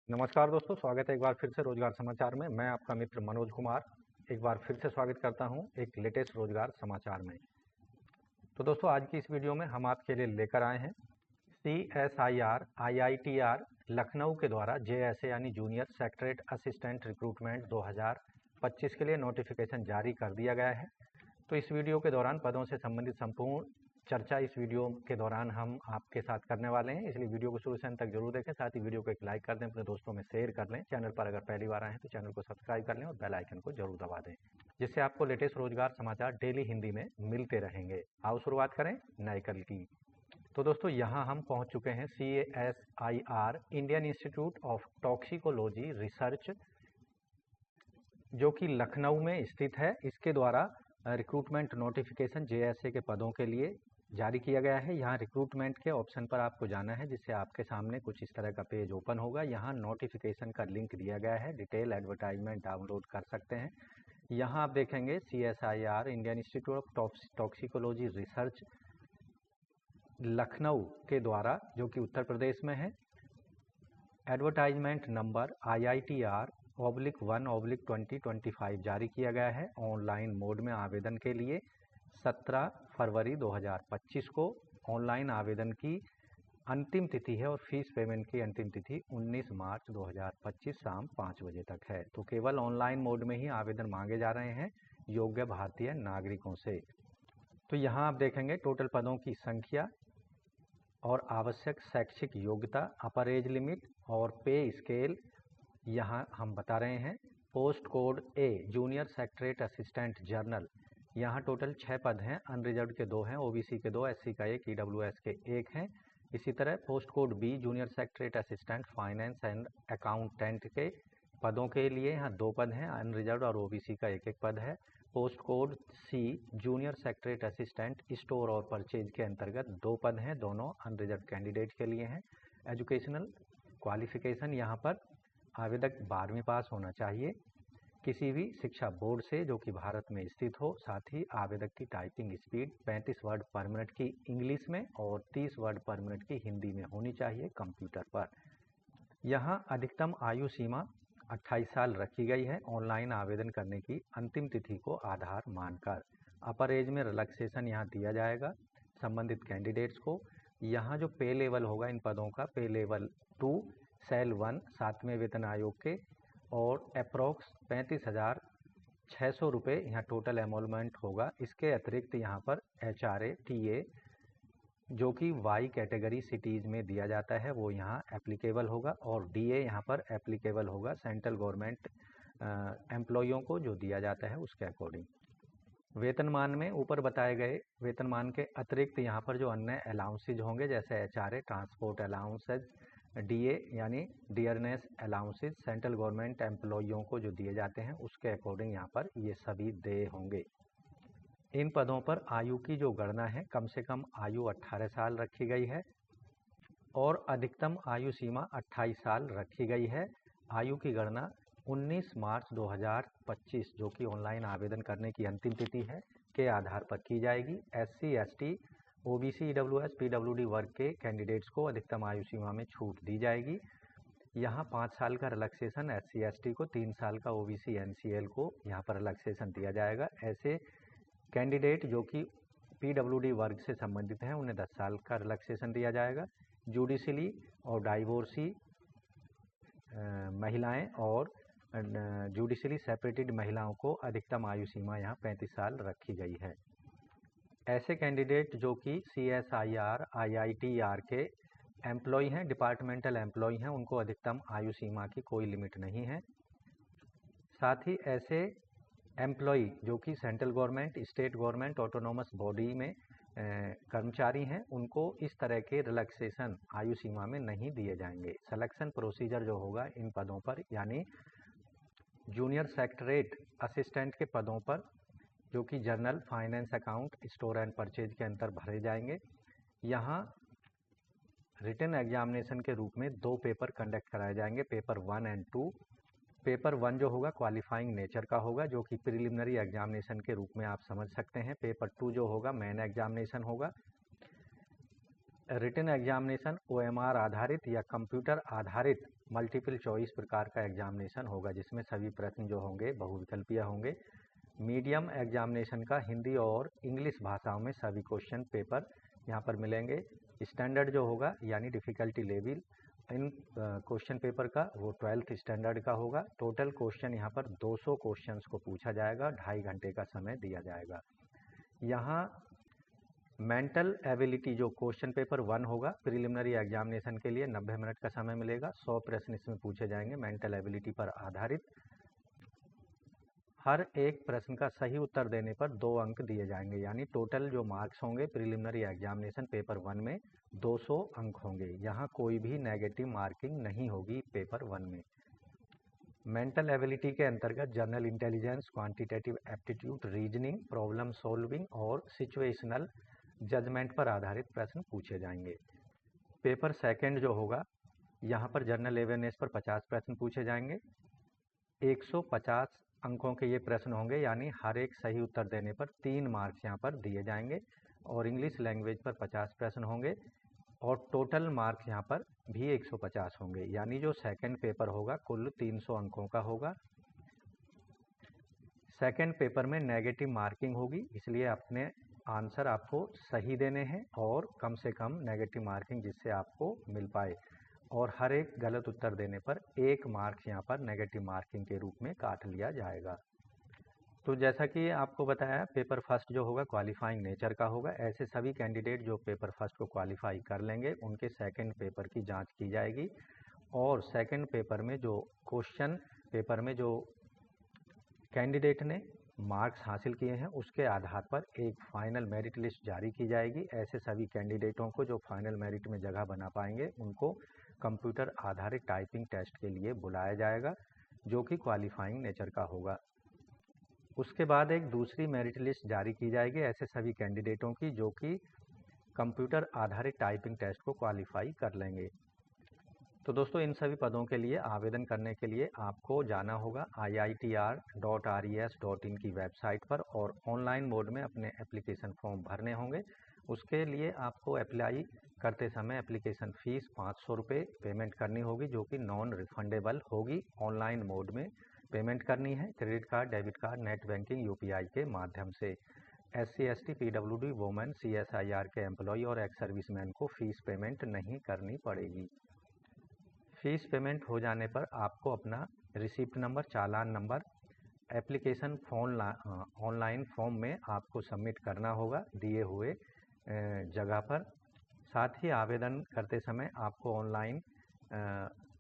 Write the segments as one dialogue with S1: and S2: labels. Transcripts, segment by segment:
S1: नमस्कार दोस्तों, स्वागत है एक बार फिर से रोजगार समाचार में। मैं आपका मित्र मनोज कुमार एक बार फिर से स्वागत करता हूं एक लेटेस्ट रोजगार समाचार में। तो दोस्तों, आज की इस वीडियो में हम आपके लिए लेकर आए हैं CSIR IITR लखनऊ के द्वारा JSA यानी जूनियर सेक्रेटरीट असिस्टेंट रिक्रूटमेंट 2025 के लिए नोटिफिकेशन जारी कर दिया गया है। तो इस वीडियो के दौरान पदों से संबंधित संपूर्ण चर्चा इस वीडियो के दौरान हम आपके साथ करने वाले हैं, इसलिए वीडियो को शुरू से अंत तक जरूर देखें। साथ ही वीडियो को एक लाइक कर दें, अपने दोस्तों में शेयर कर लें। चैनल पर अगर पहली बार आए हैं तो चैनल को सब्सक्राइब कर लें और बेल आइकन को जरूर दबा दें, जिससे आपको लेटेस्ट रोजगार समाचार डेली हिंदी में मिलते रहेंगे। आओ शुरुआत करें नए कल की। तो दोस्तों, यहाँ हम पहुँच चुके हैं CSIR Indian institute of toxicology research, जो कि लखनऊ में स्थित है। इसके द्वारा रिक्रूटमेंट नोटिफिकेशन JSA के पदों के लिए जारी किया गया है। यहाँ रिक्रूटमेंट के ऑप्शन पर आपको जाना है, जिससे आपके सामने कुछ इस तरह का पेज ओपन होगा। यहाँ नोटिफिकेशन का लिंक दिया गया है, डिटेल एडवर्टाइजमेंट डाउनलोड कर सकते हैं। यहाँ आप देखेंगे CSIR Indian institute of toxicology research Lucknow के द्वारा, जो कि उत्तर प्रदेश में है, एडवर्टाइजमेंट नंबर IITR/1/2025 जारी किया गया है। ऑनलाइन मोड में आवेदन के लिए 17 फरवरी 2025 को ऑनलाइन आवेदन की अंतिम तिथि है और फीस पेमेंट की अंतिम तिथि 19 मार्च 2025 शाम 5 बजे तक है। तो केवल ऑनलाइन मोड में ही आवेदन मांगे जा रहे हैं योग्य भारतीय नागरिकों से। तो यहाँ आप देखेंगे टोटल पदों की संख्या और आवश्यक शैक्षिक योग्यता, अपर एज लिमिट और पे स्केल यहाँ हम बता रहे हैं। Post code A junior secretariat assistant journal, यहाँ टोटल 6 पद हैं। अनरिजर्व के 2 हैं, OBC के 2, SC का 1, EWS के 1 हैं। इसी तरह post code B junior secretariat assistant finance and accountant के पदों के लिए यहाँ 2 पद हैं, अनरिजर्व और OBC का 1-1 पद है। Post code C junior secretariat assistant store और परचेज के अंतर्गत 2 पद हैं, दोनों अनरिजर्व कैंडिडेट के लिए हैं। एजुकेशनल क्वालिफिकेशन यहाँ पर आवेदक 12वीं पास होना चाहिए किसी भी शिक्षा बोर्ड से जो कि भारत में स्थित हो। साथ ही आवेदक की टाइपिंग स्पीड 35 वर्ड पर मिनट की इंग्लिश में और 30 वर्ड पर मिनट की हिंदी में होनी चाहिए कंप्यूटर पर। यहाँ अधिकतम आयु सीमा 28 साल रखी गई है ऑनलाइन आवेदन करने की अंतिम तिथि को आधार मानकर। अपर एज में रिलैक्सेशन यहाँ दिया जाएगा संबंधित कैंडिडेट्स को। यहाँ जो पे लेवल होगा इन पदों का, पे लेवल 2 सेल 1 7वें वेतन आयोग के और अप्रॉक्स 35,600 रुपये यहाँ टोटल एमोलमेंट होगा। इसके अतिरिक्त यहाँ पर HRA TA जो कि Y कैटेगरी सिटीज़ में दिया जाता है वो यहाँ एप्लीकेबल होगा और DA यहाँ पर एप्लीकेबल होगा सेंट्रल गवर्नमेंट एम्प्लॉइयों को जो दिया जाता है उसके अकॉर्डिंग। वेतनमान में ऊपर बताए गए वेतनमान के अतिरिक्त यहाँ पर जो अन्य अलाउंसेज होंगे, जैसे HRA ट्रांसपोर्ट अलाउंसेज, DA यानी डियरनेस अलाउंसेज सेंट्रल गवर्नमेंट एम्प्लॉइयों को जो दिए जाते हैं उसके अकॉर्डिंग यहाँ पर ये सभी देय होंगे। इन पदों पर आयु की जो गणना है, कम से कम आयु 18 साल रखी गई है और अधिकतम आयु सीमा 28 साल रखी गई है। आयु की गणना 19 मार्च 2025 जो कि ऑनलाइन आवेदन करने की अंतिम तिथि है के आधार पर की जाएगी। SC ST OBC EWS PWD वर्ग के कैंडिडेट्स को अधिकतम आयु सीमा में छूट दी जाएगी। यहाँ 5 साल का रिलैक्सेशन SC ST को, 3 साल का OBC NCL को यहाँ पर रिलैक्सेशन दिया जाएगा। ऐसे कैंडिडेट जो कि PWD वर्ग से संबंधित हैं उन्हें 10 साल का रिलैक्सेशन दिया जाएगा। जुडिशली और डाइवोर्सी महिलाएं और जुडिशली सेपरेटेड महिलाओं को अधिकतम आयु सीमा यहाँ 35 साल रखी गई है। ऐसे कैंडिडेट जो कि CSIR IITR के एम्प्लॉय हैं, डिपार्टमेंटल एम्प्लॉय हैं, उनको अधिकतम आयु सीमा की कोई लिमिट नहीं है। साथ ही ऐसे एम्प्लॉय जो कि central government, state government, autonomous body में कर्मचारी हैं, उनको इस तरह के रिलैक्सेशन आयु सीमा में नहीं दिए जाएंगे। सिलेक्शन प्रोसीजर जो होगा इन पदों पर, यानी जूनियर सेक्रेटरीट असिस्टेंट के पदों पर जो कि journal, finance, account, store and purchase के अंतर भरे जाएंगे। यहाँ रिटन एग्जामिनेशन के रूप में 2 पेपर कंडक्ट कराए जाएंगे, पेपर 1 एंड 2। पेपर 1 जो होगा क्वालिफाइंग नेचर का होगा जो कि प्रिलिमिनरी एग्जामिनेशन के रूप में आप समझ सकते हैं। पेपर 2 जो होगा मेन एग्जामिनेशन होगा। रिटन एग्जामिनेशन OMR आधारित या कंप्यूटर आधारित मल्टीपल चॉइस प्रकार का एग्जामिनेशन होगा, जिसमें सभी प्रश्न जो होंगे बहुविकल्पीय होंगे। मीडियम एग्जामिनेशन का हिंदी और इंग्लिश भाषाओं में सभी क्वेश्चन पेपर यहाँ पर मिलेंगे। स्टैंडर्ड जो होगा यानी difficulty level in question paper का वो 12th स्टैंडर्ड का होगा। टोटल क्वेश्चन यहाँ पर 200 क्वेश्चंस को पूछा जाएगा, 2.5 घंटे का समय दिया जाएगा। यहाँ मेंटल एबिलिटी जो क्वेश्चन पेपर 1 होगा, प्रिलिमिनरी एग्जामिनेशन के लिए 90 मिनट का समय मिलेगा। 100 प्रश्न इसमें पूछे जाएंगे मेंटल एबिलिटी पर आधारित। हर एक प्रश्न का सही उत्तर देने पर 2 अंक दिए जाएंगे, यानी टोटल जो मार्क्स होंगे प्रिलिमिनरी एग्जामिनेशन पेपर 1 में 200 अंक होंगे। यहाँ कोई भी नेगेटिव मार्किंग नहीं होगी पेपर 1 में। मेंटल एबिलिटी के अंतर्गत general intelligence, quantitative aptitude, reasoning, problem solving और सिचुएशनल जजमेंट पर आधारित प्रश्न पूछे जाएंगे। पेपर सेकंड जो होगा, यहाँ पर जनरल अवेयरनेस पर 50 प्रश्न पूछे जाएंगे। 150 अंकों के ये प्रश्न होंगे, यानी हर एक सही उत्तर देने पर 3 मार्क्स यहाँ पर दिए जाएंगे। और इंग्लिश लैंग्वेज पर 50 प्रश्न होंगे और टोटल मार्क्स यहाँ पर भी 150 होंगे, यानी जो सेकंड पेपर होगा कुल 300 अंकों का होगा। सेकंड पेपर में नेगेटिव मार्किंग होगी, इसलिए अपने आंसर आपको सही देने हैं और कम से कम नेगेटिव मार्किंग जिससे आपको मिल पाए। और हर एक गलत उत्तर देने पर 1 मार्क्स यहाँ पर नेगेटिव मार्किंग के रूप में काट लिया जाएगा। तो जैसा कि आपको बताया, पेपर फर्स्ट जो होगा क्वालिफाइंग नेचर का होगा। ऐसे सभी कैंडिडेट जो पेपर फर्स्ट को क्वालिफाई कर लेंगे उनके सेकंड पेपर की जांच की जाएगी और सेकंड पेपर में जो क्वेश्चन पेपर में जो कैंडिडेट ने मार्क्स हासिल किए हैं उसके आधार पर एक फाइनल मेरिट लिस्ट जारी की जाएगी। ऐसे सभी कैंडिडेटों को जो फाइनल मेरिट में जगह बना पाएंगे उनको कंप्यूटर आधारित टाइपिंग टेस्ट के लिए बुलाया जाएगा, जो कि क्वालिफाइंग नेचर का होगा। उसके बाद एक दूसरी मेरिट लिस्ट जारी की जाएगी ऐसे सभी कैंडिडेटों की जो कि कंप्यूटर आधारित टाइपिंग टेस्ट को क्वालिफाई कर लेंगे। तो दोस्तों, इन सभी पदों के लिए आवेदन करने के लिए आपको जाना होगा iitr.res.in की वेबसाइट पर और ऑनलाइन मोड में अपने एप्लीकेशन फॉर्म भरने होंगे। उसके लिए आपको अप्लाई करते समय एप्लीकेशन फ़ीस 500 रुपये पेमेंट करनी होगी, जो कि नॉन रिफंडेबल होगी। ऑनलाइन मोड में पेमेंट करनी है, credit card, debit card, net banking, UPI के माध्यम से। SC, ST, PWD, women, CSIR के एम्प्लॉय और एक्स सर्विसमैन को फीस पेमेंट नहीं करनी पड़ेगी। फीस पेमेंट हो जाने पर आपको अपना receipt number, challan number application form online form में आपको सबमिट करना होगा दिए हुए जगह पर। साथ ही आवेदन करते समय आपको ऑनलाइन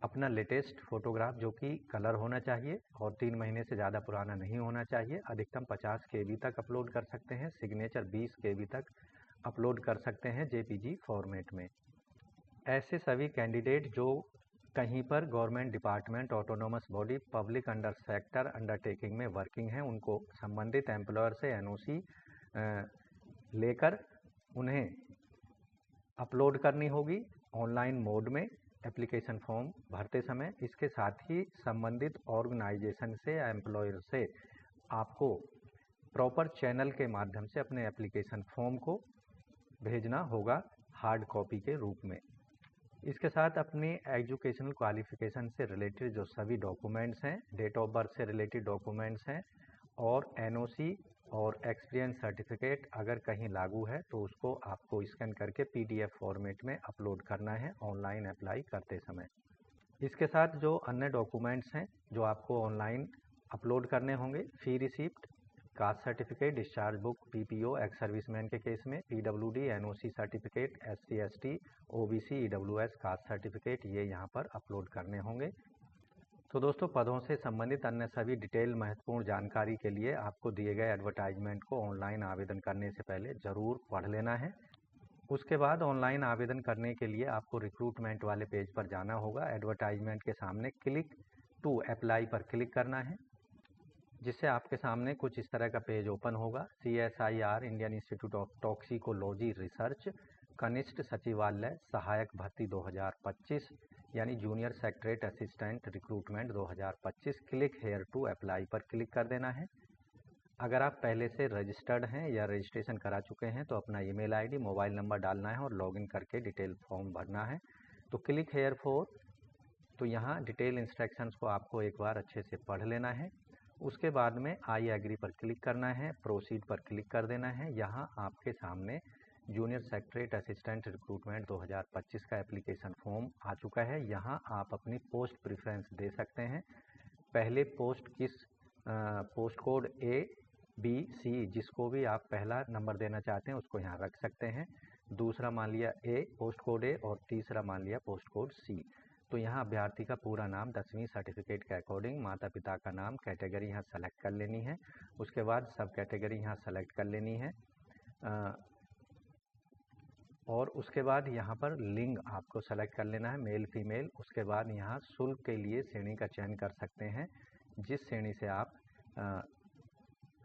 S1: अपना लेटेस्ट फोटोग्राफ जो कि कलर होना चाहिए और 3 महीने से ज़्यादा पुराना नहीं होना चाहिए, अधिकतम 50 KB तक अपलोड कर सकते हैं। सिग्नेचर 20 KB तक अपलोड कर सकते हैं JPG फॉर्मेट में। ऐसे सभी कैंडिडेट जो कहीं पर government department, autonomous body, public under sector undertaking में वर्किंग है, उनको संबंधित एम्प्लॉयर से NOC लेकर उन्हें अपलोड करनी होगी ऑनलाइन मोड में एप्लीकेशन फॉर्म भरते समय। इसके साथ ही संबंधित ऑर्गेनाइजेशन से या एम्प्लॉयर से आपको प्रॉपर चैनल के माध्यम से अपने एप्लीकेशन फॉर्म को भेजना होगा हार्ड कॉपी के रूप में। इसके साथ अपनी एजुकेशनल क्वालिफिकेशन से रिलेटेड जो सभी डॉक्यूमेंट्स हैं, डेट ऑफ बर्थ से रिलेटेड डॉक्यूमेंट्स हैं और NOC और एक्सपीरियंस सर्टिफिकेट अगर कहीं लागू है तो उसको आपको स्कैन करके PDF फॉर्मेट में अपलोड करना है ऑनलाइन अप्लाई करते समय। इसके साथ जो अन्य डॉक्यूमेंट्स हैं जो आपको ऑनलाइन अपलोड करने होंगे, fee receipt, caste certificate, discharge book, PPO ex serviceman के केस में, PWD, NOC certificate, SC, ST, OBC, EWS caste certificate, ये यहाँ पर अपलोड करने होंगे। तो दोस्तों, पदों से संबंधित अन्य सभी डिटेल महत्वपूर्ण जानकारी के लिए आपको दिए गए एडवर्टाइजमेंट को ऑनलाइन आवेदन करने से पहले ज़रूर पढ़ लेना है। उसके बाद ऑनलाइन आवेदन करने के लिए आपको रिक्रूटमेंट वाले पेज पर जाना होगा। एडवर्टाइजमेंट के सामने क्लिक टू अप्लाई पर क्लिक करना है, जिससे आपके सामने कुछ इस तरह का पेज ओपन होगा। CSIR Indian institute of toxicology research, कनिष्ठ सचिवालय, सहायक भर्ती 2025 यानी junior secretary assistant recruitment 2025। Click here to apply पर क्लिक कर देना है। अगर आप पहले से रजिस्टर्ड हैं या रजिस्ट्रेशन करा चुके हैं तो अपना ईमेल आईडी, मोबाइल नंबर डालना है और लॉगिन करके डिटेल फॉर्म भरना है। तो क्लिक हेयर फॉर तो यहाँ डिटेल इंस्ट्रक्शंस को आपको एक बार अच्छे से पढ़ लेना है। उसके बाद में आई एग्री पर क्लिक करना है, प्रोसीड पर क्लिक कर देना है। यहाँ आपके सामने जूनियर सेक्रेटरी असिस्टेंट रिक्रूटमेंट 2025 का एप्लीकेशन फॉर्म आ चुका है। यहाँ आप अपनी पोस्ट प्रेफरेंस दे सकते हैं। पहले post post code A, B, C जिसको भी आप पहला नंबर देना चाहते हैं उसको यहाँ रख सकते हैं। दूसरा मान लिया पोस्ट कोड A और तीसरा मान लिया पोस्ट कोड C। तो यहाँ अभ्यर्थी का पूरा नाम 10वीं सर्टिफिकेट के अकॉर्डिंग, माता पिता का नाम, कैटेगरी यहाँ सेलेक्ट कर लेनी है। उसके बाद सब कैटेगरी यहाँ सेलेक्ट कर लेनी है और उसके बाद यहाँ पर लिंग आपको सेलेक्ट कर लेना है, मेल फीमेल। उसके बाद यहाँ शुल्क के लिए श्रेणी का चयन कर सकते हैं, जिस श्रेणी से आप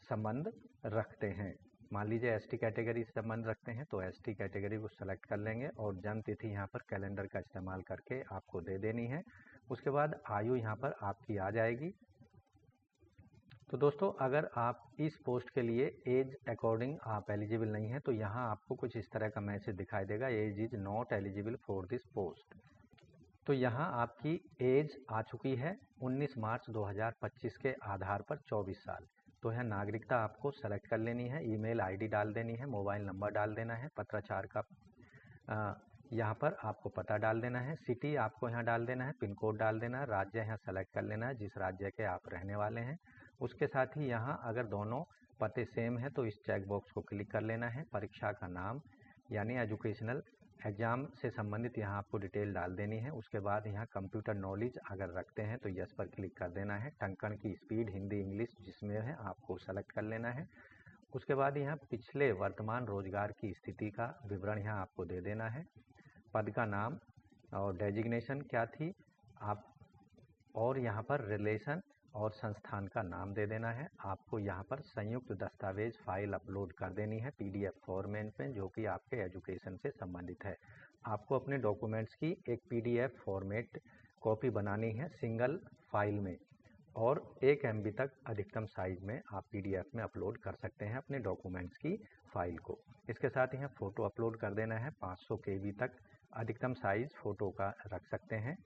S1: संबंध रखते हैं। मान लीजिए एसटी कैटेगरी से संबंध रखते हैं तो एसटी कैटेगरी को सेलेक्ट कर लेंगे और जन्म तिथि यहाँ पर कैलेंडर का इस्तेमाल करके आपको दे देनी है। उसके बाद आयु यहाँ पर आपकी आ जाएगी। तो दोस्तों, अगर आप इस पोस्ट के लिए एज अकॉर्डिंग आप एलिजिबल नहीं हैं तो यहाँ आपको कुछ इस तरह का मैसेज दिखाई देगा, age is not eligible for this post. तो यहाँ आपकी एज आ चुकी है 19 मार्च 2025 के आधार पर 24 साल। तो यहाँ नागरिकता आपको सेलेक्ट कर लेनी है, ईमेल आईडी डाल देनी है, मोबाइल नंबर डाल देना है, पत्राचार का यहाँ पर आपको पता डाल देना है, सिटी आपको यहाँ डाल देना है, पिन कोड डाल देना है, राज्य यहाँ सेलेक्ट कर लेना है जिस राज्य के आप रहने वाले हैं। उसके साथ ही यहाँ अगर दोनों पते सेम है तो इस चेक बॉक्स को क्लिक कर लेना है। परीक्षा का नाम यानी एजुकेशनल एग्जाम से संबंधित यहाँ आपको डिटेल डाल देनी है। उसके बाद यहाँ कंप्यूटर नॉलेज अगर रखते हैं तो यस पर क्लिक कर देना है। टंकण की स्पीड हिंदी इंग्लिश जिसमें है आपको सेलेक्ट कर लेना है। उसके बाद यहाँ पिछले वर्तमान रोजगार की स्थिति का विवरण यहाँ आपको दे देना है, पद का नाम और डेजिग्नेशन क्या थी आप, और यहाँ पर रिलेशन और संस्थान का नाम दे देना है। आपको यहाँ पर संयुक्त दस्तावेज फाइल अपलोड कर देनी है PDF फॉर्मेट में, जो कि आपके एजुकेशन से संबंधित है। आपको अपने डॉक्यूमेंट्स की एक PDF फॉर्मेट कॉपी बनानी है सिंगल फाइल में, और 1 MB तक अधिकतम साइज में आप PDF में अपलोड कर सकते हैं अपने डॉक्यूमेंट्स की फाइल को। इसके साथ यहाँ फ़ोटो अपलोड कर देना है, 500 KB तक अधिकतम साइज फ़ोटो का रख सकते हैं,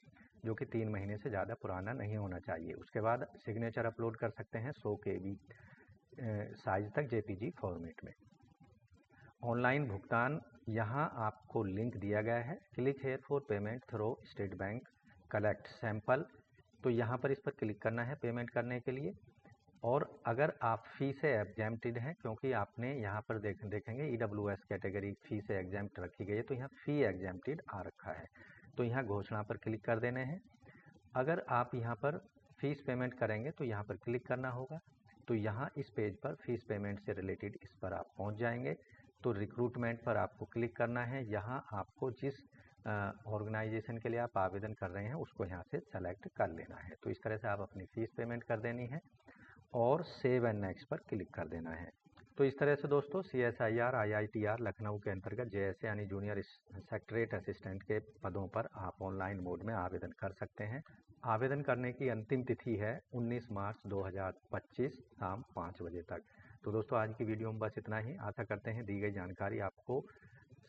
S1: जो कि 3 महीने से ज़्यादा पुराना नहीं होना चाहिए। उसके बाद सिग्नेचर अपलोड कर सकते हैं 100 KB साइज तक JPG फॉर्मेट में। ऑनलाइन भुगतान यहाँ आपको लिंक दिया गया है, click here for payment through state bank collect sample. तो यहाँ पर इस पर क्लिक करना है पेमेंट करने के लिए। और अगर आप फी से एग्जेम्प्टेड हैं, क्योंकि आपने यहाँ पर देखेंगे EWS कैटेगरी फी से एग्जेम्प्ट रखी गई है, तो यहाँ फी एग्जेम्प्टेड आ रखा है। तो यहाँ घोषणा पर क्लिक कर देने हैं। अगर आप यहाँ पर फीस पेमेंट करेंगे तो यहाँ पर क्लिक करना होगा। तो यहाँ इस पेज पर फीस पेमेंट से रिलेटेड इस पर आप पहुँच जाएंगे। तो रिक्रूटमेंट पर आपको क्लिक करना है। यहाँ आपको जिस ऑर्गेनाइजेशन के लिए आप आवेदन कर रहे हैं उसको यहाँ से सेलेक्ट कर लेना है। तो इस तरह से आप अपनी फ़ीस पेमेंट कर देनी है और सेव एंड नेक्स्ट पर क्लिक कर देना है। तो इस तरह से दोस्तों CSIR IITR लखनऊ के अंतर्गत JSA यानी जूनियर सेक्रेटरी असिस्टेंट के पदों पर आप ऑनलाइन मोड में आवेदन कर सकते हैं। आवेदन करने की अंतिम तिथि है 19 मार्च 2025 शाम 5 बजे तक। तो दोस्तों, आज की वीडियो में बस इतना ही। आशा करते हैं दी गई जानकारी आपको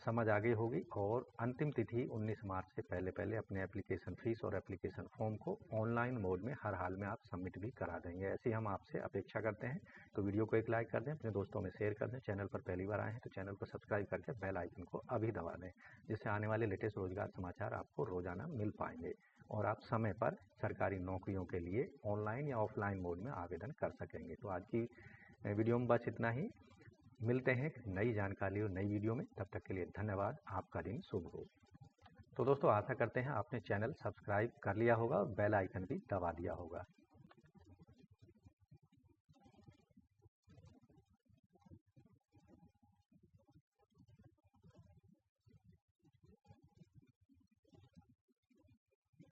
S1: समझ आ गई होगी और अंतिम तिथि 19 मार्च से पहले अपने एप्लीकेशन फीस और एप्लीकेशन फॉर्म को ऑनलाइन मोड में हर हाल में आप सबमिट भी करा देंगे, ऐसी हम आपसे अपेक्षा करते हैं। तो वीडियो को एक लाइक कर दें, अपने दोस्तों में शेयर कर दें। चैनल पर पहली बार आए हैं तो चैनल को सब्सक्राइब करके बेल आइकन को अभी दबा दें, जिससे आने वाले लेटेस्ट रोजगार समाचार आपको रोजाना मिल पाएंगे और आप समय पर सरकारी नौकरियों के लिए ऑनलाइन या ऑफलाइन मोड में आवेदन कर सकेंगे। तो आज की वीडियो में बस इतना ही। मिलते हैं नई जानकारी और नई वीडियो में, तब तक के लिए धन्यवाद। आपका दिन शुभ हो। तो दोस्तों, आशा करते हैं आपने चैनल सब्सक्राइब कर लिया होगा और बेल आइकन भी दबा दिया होगा।